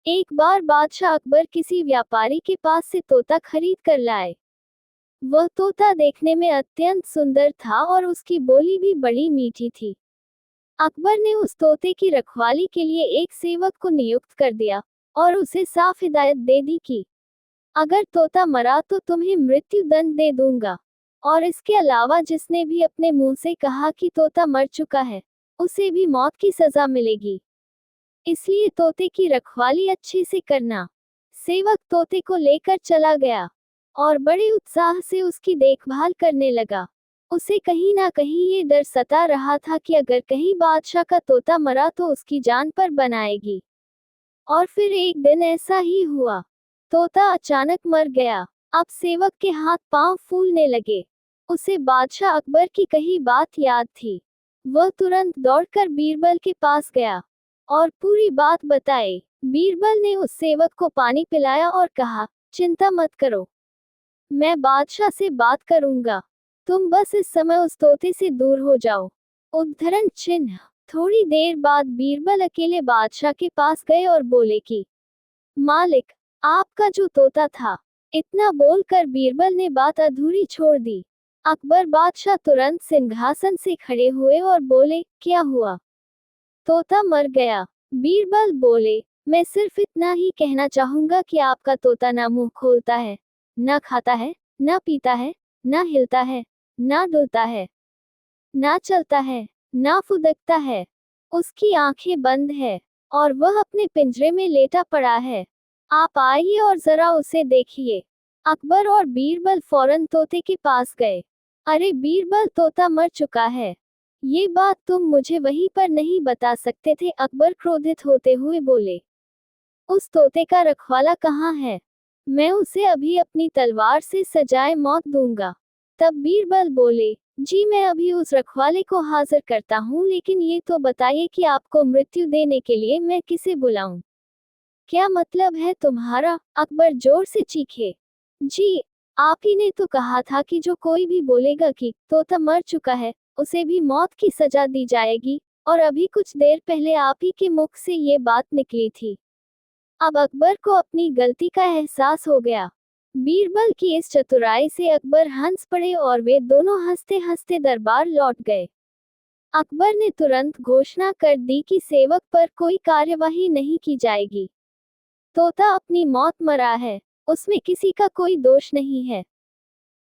एक बार बादशाह अकबर किसी व्यापारी के पास से तोता खरीद कर लाए। वह तोता देखने में अत्यंत सुंदर था और उसकी बोली भी बड़ी मीठी थी। अकबर ने उस तोते की रखवाली के लिए एक सेवक को नियुक्त कर दिया और उसे साफ हिदायत दे दी कि अगर तोता मरा तो तुम्हें मृत्यु दंड दे दूंगा, और इसके अलावा जिसने भी अपने मुंह से कहा कि तोता मर चुका है, उसे भी मौत की सजा मिलेगी। इसलिए तोते की रखवाली अच्छे से करना। सेवक तोते को लेकर चला गया और बड़े उत्साह से उसकी देखभाल करने लगा। उसे कहीं ना कहीं ये डर सता रहा था कि अगर कहीं बादशाह का तोता मरा तो उसकी जान पर बनाएगी। और फिर एक दिन ऐसा ही हुआ। तोता अचानक मर गया। अब सेवक के हाथ पांव फूलने लगे। उसे बादशाह अकबर की कही बात याद थी। वह तुरंत दौड़कर बीरबल के पास गया और पूरी बात बताई। बीरबल ने उस सेवक को पानी पिलाया और कहा, चिंता मत करो, मैं बादशाह से बात करूंगा। तुम बस इस समय उस तोते से दूर हो जाओ। उद्धरण चिन्ह। थोड़ी देर बाद बीरबल अकेले बादशाह के पास गए और बोले कि मालिक, आपका जो तोता था। इतना बोलकर बीरबल ने बात अधूरी छोड़ दी। अकबर बादशाह तुरंत सिंहासन से खड़े हुए और बोले, क्या हुआ? तोता मर गया। बीरबल बोले, मैं सिर्फ इतना ही कहना चाहूंगा कि आपका तोता ना मुंह खोलता है, ना खाता है, ना पीता है, ना हिलता है, ना डुलता है, ना चलता है, ना फुदकता है। उसकी आंखें बंद है और वह अपने पिंजरे में लेटा पड़ा है। आप आइए और जरा उसे देखिए। अकबर और बीरबल फौरन तोते के पास गए। अरे बीरबल, तोता मर चुका है। ये बात तुम मुझे वहीं पर नहीं बता सकते थे? अकबर क्रोधित होते हुए बोले। उस तोते का रखवाला कहाँ है? मैं उसे अभी अपनी तलवार से सजाए मौत दूंगा। तब बीरबल बोले, जी मैं अभी उस रखवाले को हाजिर करता हूँ, लेकिन ये तो बताइए कि आपको मृत्यु देने के लिए मैं किसे बुलाऊं? क्या मतलब है तुम्हारा? अकबर जोर से चीखे। जी, आप ही ने तो कहा था कि जो कोई भी बोलेगा कि तोता मर चुका है, उसे भी मौत की सजा दी जाएगी, और अभी कुछ देर पहले आप ही के मुख से ये बात निकली थी। अब अकबर को अपनी गलती का एहसास हो गया। बीरबल की इस चतुराई से अकबर हंस पड़े और वे दोनों हंसते हंसते दरबार लौट गए। अकबर ने तुरंत घोषणा कर दी कि सेवक पर कोई कार्यवाही नहीं की जाएगी। तोता अपनी मौत मरा है, उसमें किसी का कोई दोष नहीं है।